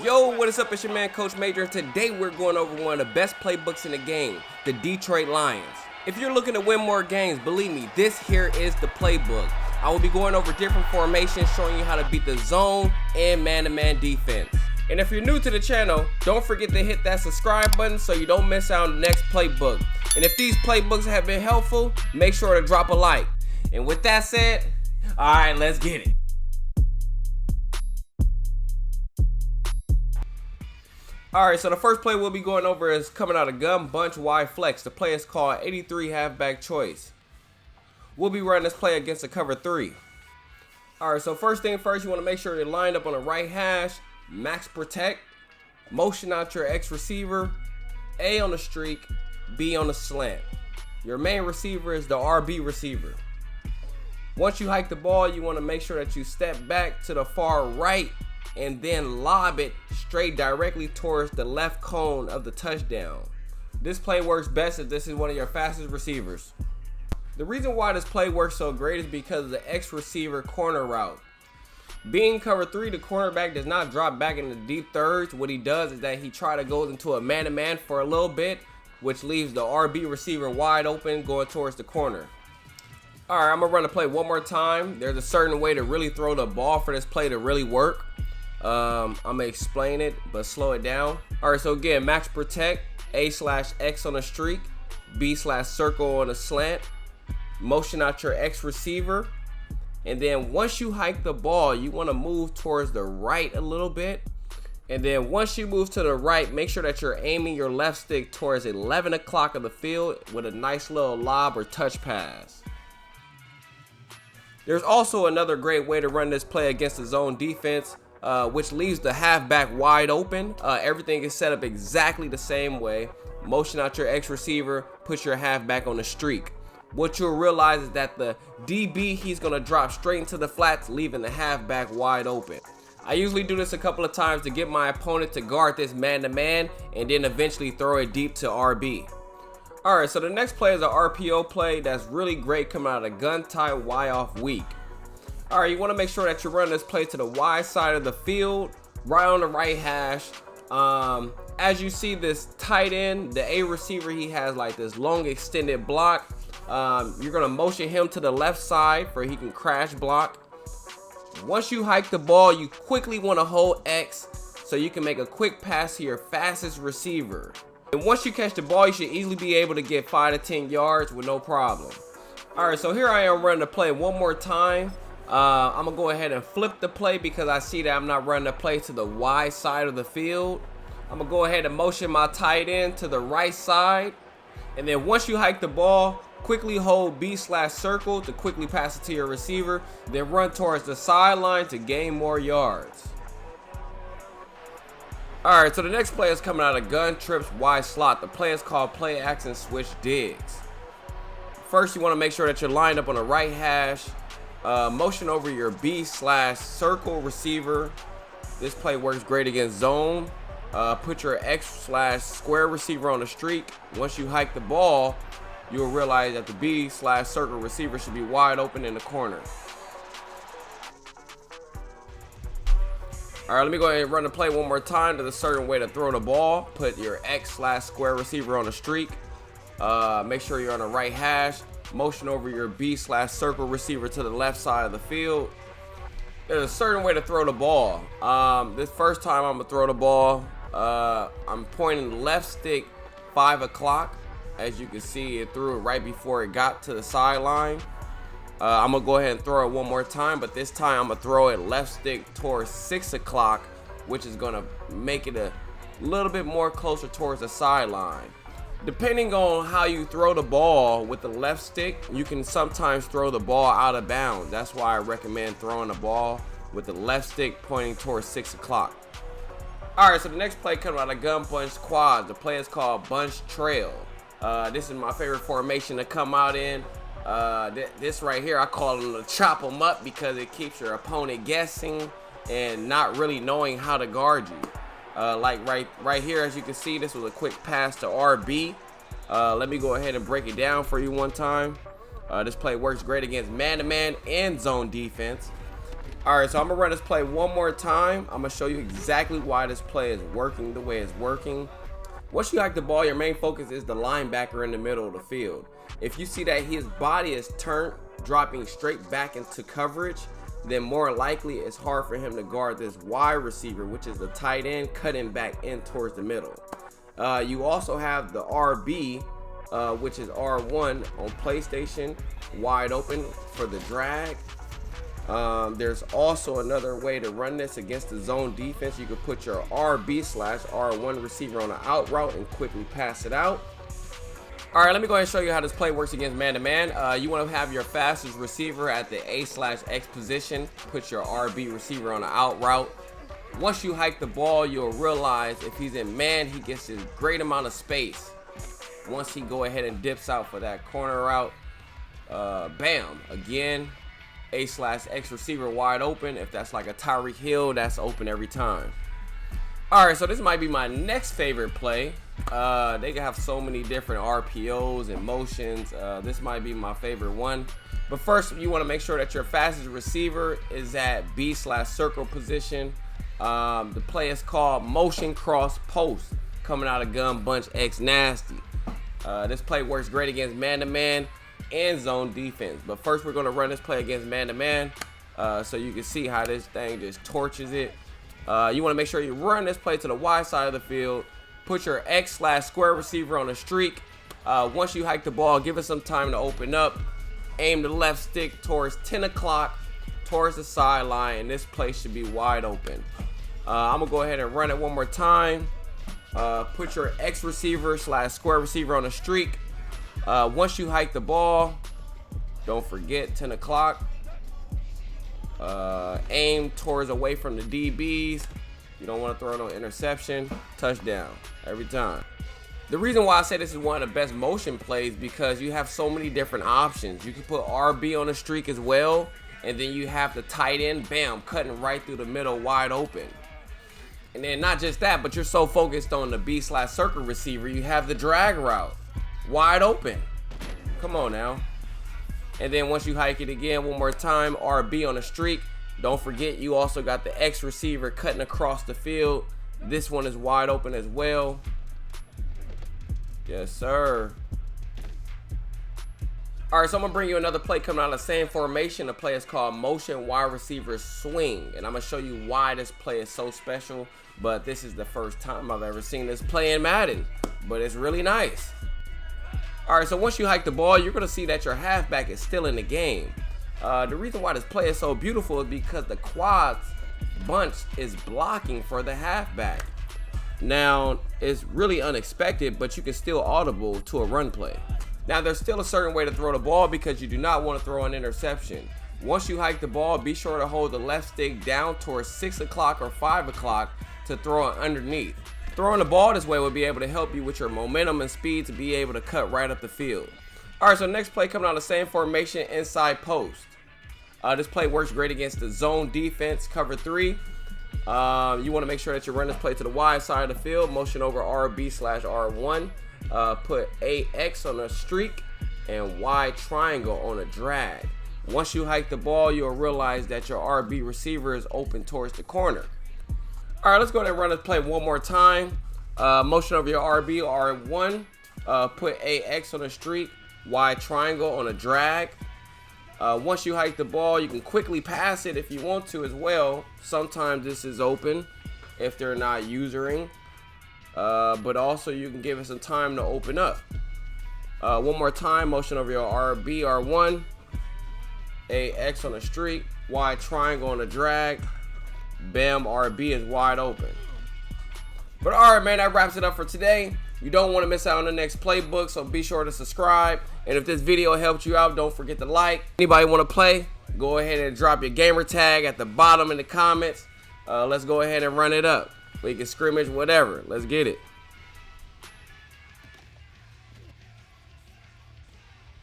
Yo, what is up? It's your man Coach Major, and today we're going over one of the best playbooks in the game, the Detroit Lions. If you're looking to win more games, believe me, this here is the playbook. I will be going over different formations, showing you how to beat the zone and man-to-man defense. And if you're new to the channel, don't forget to hit that subscribe button so you don't miss out on the next playbook. And if these playbooks have been helpful, make sure to drop a like. And with that said, alright, let's get it. Alright, so the first play we'll be going over is coming out of gun bunch wide flex. The play is called 83 halfback choice. We'll be running this play against a cover 3. Alright, so first thing first, you want to make sure you're lined up on the right hash, max protect, motion out your X receiver, A on the streak, B on the slant. Your main receiver is the RB receiver. Once you hike the ball, you want to make sure that you step back to the far right and then lob it straight directly towards the left cone of the touchdown. This play works best if this is one of your fastest receivers. The reason why this play works so great is because of the X receiver corner route. Being cover 3, the cornerback does not drop back in the deep thirds. What he does is that he tries to go into a man-to-man for a little bit, which leaves the RB receiver wide open going towards the corner. Alright, I'm going to run the play one more time. There's a certain way to really throw the ball for this play to really work. I'm going to explain it, but slow it down. Alright, so again, max protect, A/X on the streak, B/circle on the slant, motion out your X receiver, and then once you hike the ball, you want to move towards the right a little bit. And then once you move to the right, make sure that you're aiming your left stick towards 11 o'clock of the field with a nice little lob or touch pass. There's also another great way to run this play against the zone defense, which leaves the halfback wide open. Everything is set up exactly the same way. Motion out your X receiver, put your halfback on the streak. What you'll realize is that the DB, he's going to drop straight into the flats, leaving the halfback wide open. I usually do this a couple of times to get my opponent to guard this man-to-man and then eventually throw it deep to RB. Alright, so the next play is an RPO play that's really great coming out of gun tight Y off weak. Alright, you want to make sure that you run this play to the wide side of the field, right on the right hash. As you see this tight end, the A receiver, he has like this long extended block. You're going to motion him to the left side for he can crash block. Once you hike the ball, you quickly want to hold X so you can make a quick pass to your fastest receiver. And once you catch the ball, you should easily be able to get 5 to 10 yards with no problem. Alright, so here I am running the play one more time. I'm going to go ahead and flip the play because I see that I'm not running the play to the wide side of the field. I'm going to go ahead and motion my tight end to the right side. And then once you hike the ball, quickly hold B/circle to quickly pass it to your receiver. Then run towards the sideline to gain more yards. Alright, so the next play is coming out of gun trips wide slot. The play is called play action switch digs. First, you want to make sure that you're lined up on the right hash. Motion over your B/circle receiver. This play works great against zone. Put your X/square receiver on the streak. Once you hike the ball, you'll realize that the B/circle receiver should be wide open in the corner. Alright, let me go ahead and run the play one more time. There's a certain way to throw the ball. Put your X/square receiver on the streak. Make sure you're on the right hash. Motion over your B/circle receiver to the left side of the field. There's a certain way to throw the ball. This first time I'm going to throw the ball, I'm pointing the left stick 5 o'clock. As you can see, it threw it right before it got to the sideline. I'm going to go ahead and throw it one more time, but this time I'm going to throw it left stick towards 6 o'clock, which is going to make it a little bit more closer towards the sideline. Depending on how you throw the ball with the left stick, you can sometimes throw the ball out of bounds. That's why I recommend throwing the ball with the left stick pointing towards 6 o'clock. Alright, so the next play comes out of gun bunch quads. The play is called bunch trail. This is my favorite formation to come out in. This right here, I call them to chop them up because it keeps your opponent guessing and not really knowing how to guard you. Like right here, as you can see, this was a quick pass to RB. Let me go ahead and break it down for you one time. This play works great against man-to-man and zone defense. All right, so I'm gonna run this play one more time. I'm gonna show you exactly why this play is working the way it's working. Once you hike the ball, your main focus is the linebacker in the middle of the field. If you see that his body is turned, dropping straight back into coverage, then more likely it's hard for him to guard this wide receiver, which is the tight end, cutting back in towards the middle. You also have the RB, which is R1 on PlayStation, wide open for the drag. There's also another way to run this against the zone defense. You could put your RB/R1 receiver on an out route and quickly pass it out. All right, let me go ahead and show you how this play works against man-to-man. You want to have your fastest receiver at the A/X position. Put your RB receiver on an out route. Once you hike the ball, you'll realize if he's in man, he gets a great amount of space. Once he go ahead and dips out for that corner route, bam, again, A/X receiver wide open. If that's like a Tyreek Hill, that's open every time. All right, so this might be my next favorite play. They can have so many different RPOs and motions. This might be my favorite one. But first, you want to make sure that your fastest receiver is at B/circle position. The play is called motion cross post, coming out of Gun Bunch X Nasty. This play works great against man-to-man and zone defense. But first, we're going to run this play against man-to-man so you can see how this thing just torches it. You want to make sure you run this play to the wide side of the field. Put your X/square receiver on a streak. Once you hike the ball, give it some time to open up. Aim the left stick towards 10 o'clock, towards the sideline, and this play should be wide open. I'm going to go ahead and run it one more time. Put your X receiver/square receiver on a streak. Once you hike the ball, don't forget 10 o'clock. Aim towards away from the DBs. You don't want to throw no interception. Touchdown every time. The reason why I say this is one of the best motion plays because you have so many different options. You can put RB on a streak as well, and then you have the tight end, bam, cutting right through the middle wide open. And then not just that, but you're so focused on the B/circle receiver, you have the drag route wide open. Come on now. And then once you hike it again one more time, RB on a streak. Don't forget you also got the X receiver cutting across the field. This one is wide open as well. Yes, sir. All right, so I'm gonna bring you another play coming out of the same formation. The play is called motion wide receiver swing, and I'm gonna show you why this play is so special. But this is the first time I've ever seen this play in Madden, but it's really nice. All right, so once you hike the ball, you're gonna see that your halfback is still in the game. The reason why this play is so beautiful is because the quads bunch is blocking for the halfback. Now, it's really unexpected, but you can still audible to a run play. Now, there's still a certain way to throw the ball because you do not want to throw an interception. Once you hike the ball, be sure to hold the left stick down towards 6 o'clock or 5 o'clock to throw it underneath. Throwing the ball this way will be able to help you with your momentum and speed to be able to cut right up the field. All right, so next play coming out of the same formation, inside post. This play works great against the zone defense, cover 3. You want to make sure that you run this play to the wide side of the field, motion over RB/R1. Put AX on a streak and Y triangle on a drag. Once you hike the ball, you'll realize that your RB receiver is open towards the corner. All right, let's go ahead and run this play one more time. Motion over your RB, R1. Put AX on a streak, Y triangle on a drag. Once you hike the ball, you can quickly pass it if you want to as well. Sometimes this is open if they're not usering. But also you can give it some time to open up. One more time, motion over your RB, R1. AX on a streak, Y triangle on a drag. Bam, RB is wide open. But all right, man, that wraps it up for today. You don't want to miss out on the next playbook, so be sure to subscribe. And if this video helped you out, don't forget to like. Anybody want to play, go ahead and drop your gamer tag at the bottom in the comments. Let's go ahead and run it up. We can scrimmage, whatever. Let's get it.